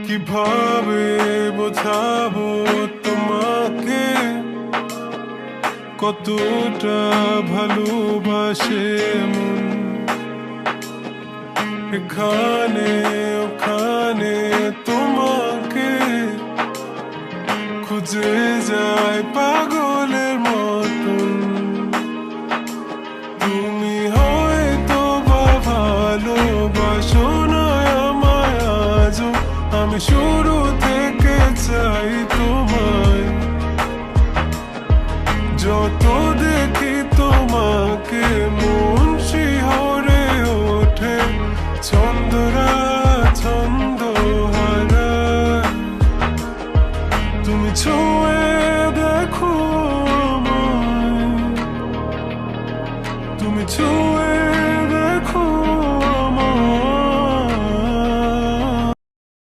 কিভাবে বোঝাবো তোমাকে কতটা ভালোবাসে মন। এখানে ওখানে তোমাকে খুঁজে যায় পাগলের মতন। তুমি হয়তো বা ভালোবাসো না আমায় আজও, আমি শুরু